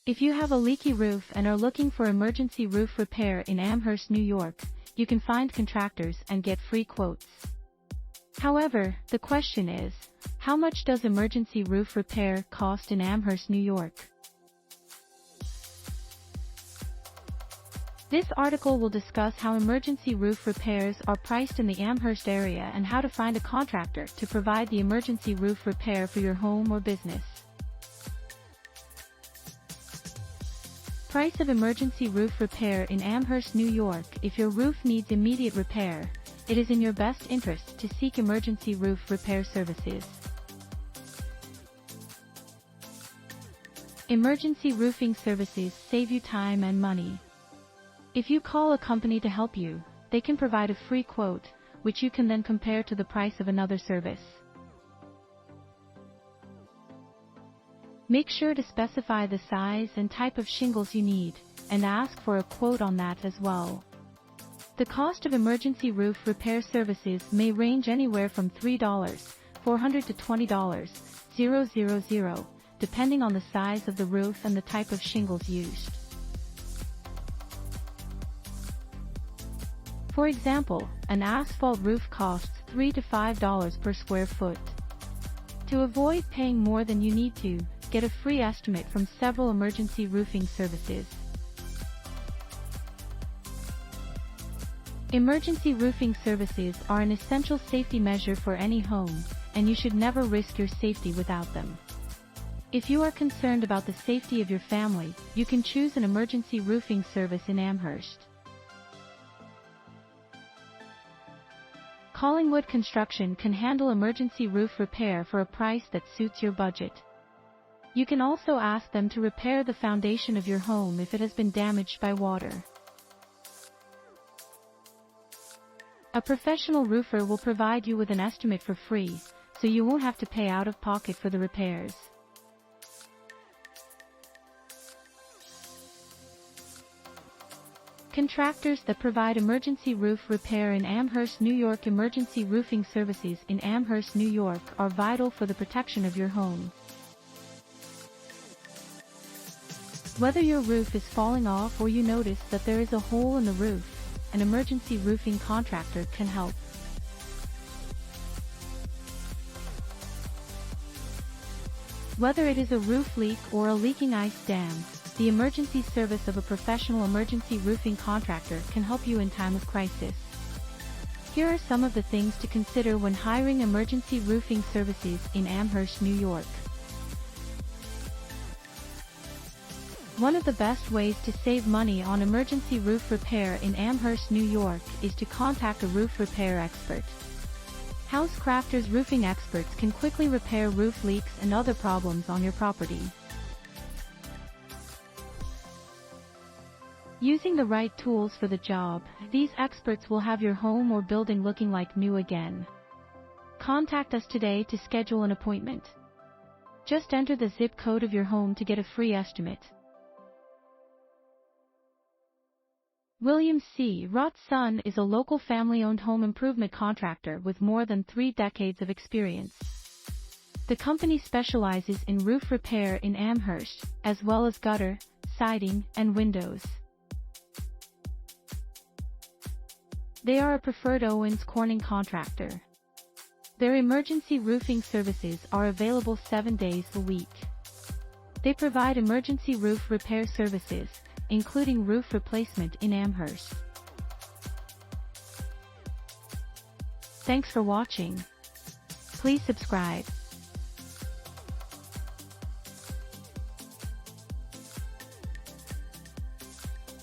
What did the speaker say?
If you have a leaky roof and are looking for emergency roof repair in Amherst, New York, you can find contractors and get free quotes. However, the question is, how much does emergency roof repair cost in Amherst, New York? This article will discuss how emergency roof repairs are priced in the Amherst area and how to find a contractor to provide the emergency roof repair for your home or business. Price of emergency roof repair in Amherst, New York. If your roof needs immediate repair, it is in your best interest to seek emergency roof repair services. Emergency roofing services save you time and money. If you call a company to help you, they can provide a free quote, which you can then compare to the price of another service. Make sure to specify the size and type of shingles you need, and ask for a quote on that as well. The cost of emergency roof repair services may range anywhere from $3,400 to $20,000, depending on the size of the roof and the type of shingles used. For example, an asphalt roof costs $3 to $5 per square foot. To avoid paying more than you need to, get a free estimate from several emergency roofing services. Emergency roofing services are an essential safety measure for any home, and you should never risk your safety without them. If you are concerned about the safety of your family, you can choose an emergency roofing service in Amherst. Collingwood Construction can handle emergency roof repair for a price that suits your budget. You can also ask them to repair the foundation of your home if it has been damaged by water. A professional roofer will provide you with an estimate for free, so you won't have to pay out of pocket for the repairs. Contractors that provide emergency roof repair in Amherst, New York. Emergency roofing services in Amherst, New York are vital for the protection of your home. Whether your roof is falling off or you notice that there is a hole in the roof, an emergency roofing contractor can help. Whether it is a roof leak or a leaking ice dam, the emergency service of a professional emergency roofing contractor can help you in time of crisis. Here are some of the things to consider when hiring emergency roofing services in Amherst, New York. One of the best ways to save money on emergency roof repair in Amherst, New York is to contact a roof repair expert. Housecrafters roofing experts can quickly repair roof leaks and other problems on your property. Using the right tools for the job, these experts will have your home or building looking like new again. Contact us today to schedule an appointment. Just enter the zip code of your home to get a free estimate. William C. Roth's Son is a local family-owned home improvement contractor with more than 3 decades of experience. The company specializes in roof repair in Amherst, as well as gutter, siding, and windows. They are a preferred Owens Corning contractor. Their emergency roofing services are available 7 days a week. They provide emergency roof repair services, including roof replacement in Amherst. Thanks for watching. Please subscribe.